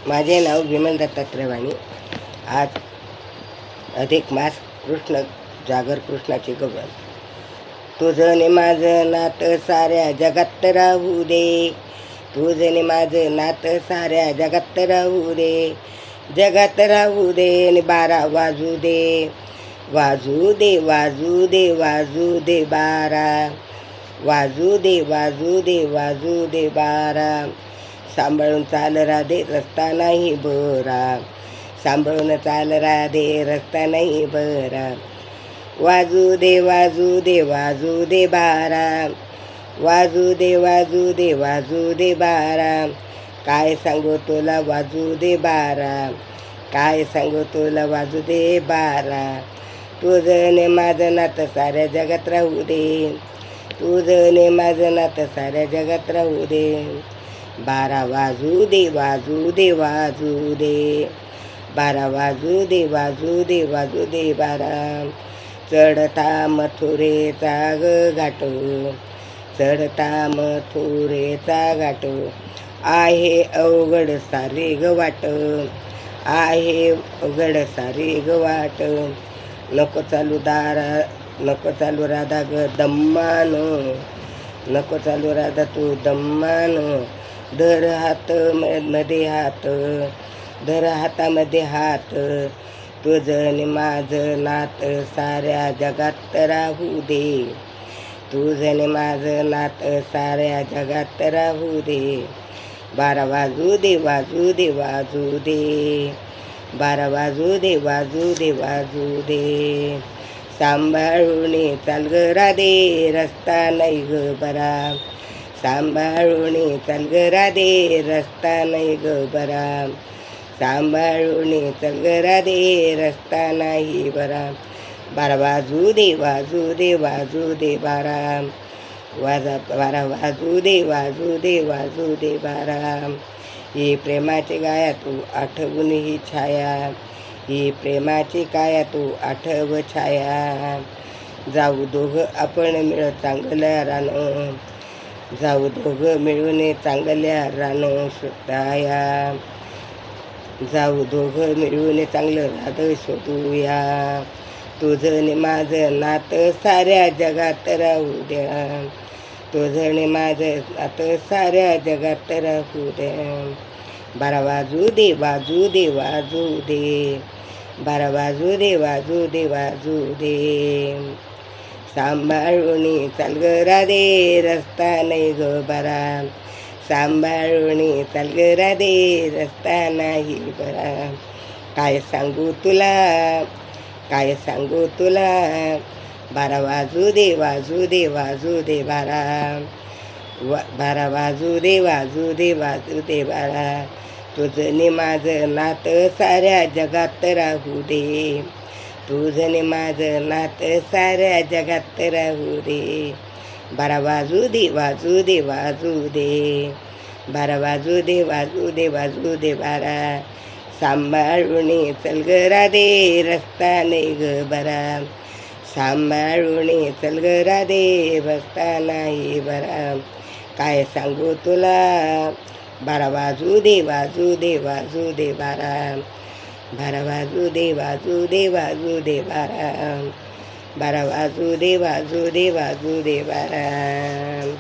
माझे नाव विमल दत्तात्रय वाणी. आज अधिक मास कृष्ण जागर कृष्णाचे गवळण. तुझं ने माझं नातं साऱ्या जगात राहू दे. तुझं ने माझं नातं साऱ्या जगात राहू दे. जगात राहू दे आणि 12 वाजू दे. वाजू दे वाजू दे वाजू दे 12. वाजू दे वाजू दे वाजू दे 12. सांभाळून चाल राधे रस्ता नाही बरा. सांभाळून चाल राधे रस्ता नाही बरा. वाजू दे वाजू दे वाजू दे 12. वाजू दे वाजू दे वाजू दे 12. काय सांगू तुला वाजू दे 12. काय सांगू तुला वाजू दे 12. तुझं ने माझं नातं साऱ्या जगात राहू दे. तुझं ने माझं नातं साऱ्या जगात राहू दे. 12 वाजू दे वाजू दे वाजू दे. 12 वाजू दे वाजू दे वाजू दे 12. चढता मथुरेचा घाट. चढता मथुरेचा घाट. आहे अवघड सारे ग वाट. आहे अवघड सारे ग वाट. नको चालू नको चालू राधा ग दम्मान. नको चालू राधा तू दम्मान. धर हात मध्ये हात. धर हातामध्ये हात. तुझं नि माझं नातं साऱ्या जगात राहू दे. तुझं नि माझं नातं साऱ्या जगात राहू दे. 12 वाजू दे वाजू दे वाजू दे. 12 वाजू दे वाजू दे वाजू दे. सांभाळून चाल ग राधे रस्ता नाही ग बरा. सांभाळून चाल ग राधे रस्ता नाही ग बरा. सांभाळून चाल ग राधे रस्ता नाही बरा. 12 वाजू दे वाजू दे वाजू दे 12. 12 वाजू दे वाजू दे वाजू दे 12. ही प्रेमाची गाया तू आठवून ही छाया. ही प्रेमाची काया तू आठव छाया. जाऊ दोघं आपण मिळत चांगल्या रानं. जाऊ दोघं मिळून चांगल्या रानं शोधाया. जाऊ दोघं मिळून चांगलं राध शोधूया. तुझं ने माझं नातं साऱ्या जगात राहू द्या. तुझं ने माझं नातं साऱ्या जगात राहू द्या. 12 वाजू दे वाजू दे वाजू दे. 12 वाजू दे वाजू दे वाजू दे. सांभाळून चाल ग राधे रस्ता नाही ग बरा. सांभाळून चाल ग राधे रस्ता नाही बरा. काय सांगू तुला काय सांगू तुला. 12 वाजू दे वाजू दे वाजू दे 12. 12 वाजू दे वाजू दे वाजू दे 12. तुझं ने माझं नातं साऱ्या जगात राहू दे. तुझं ने माझं नातं साऱ्या जगात राहू दे. 12 वाजू दे वाजू दे वाजू दे. 12 वाजू दे वाजू दे वाजू दे 12. सांभाळून चल ग राधे रस्ता नाही ग बरा. सांभाळून चल ग राधे रस्ता नाही बरा. काय सांगू तुला 12 वाजू दे वाजू दे वाजू दे 12. 12 वाजू दे वाजू दे वाजू दे 12. 12 वाजू दे वाजू दे वाजू दे 12.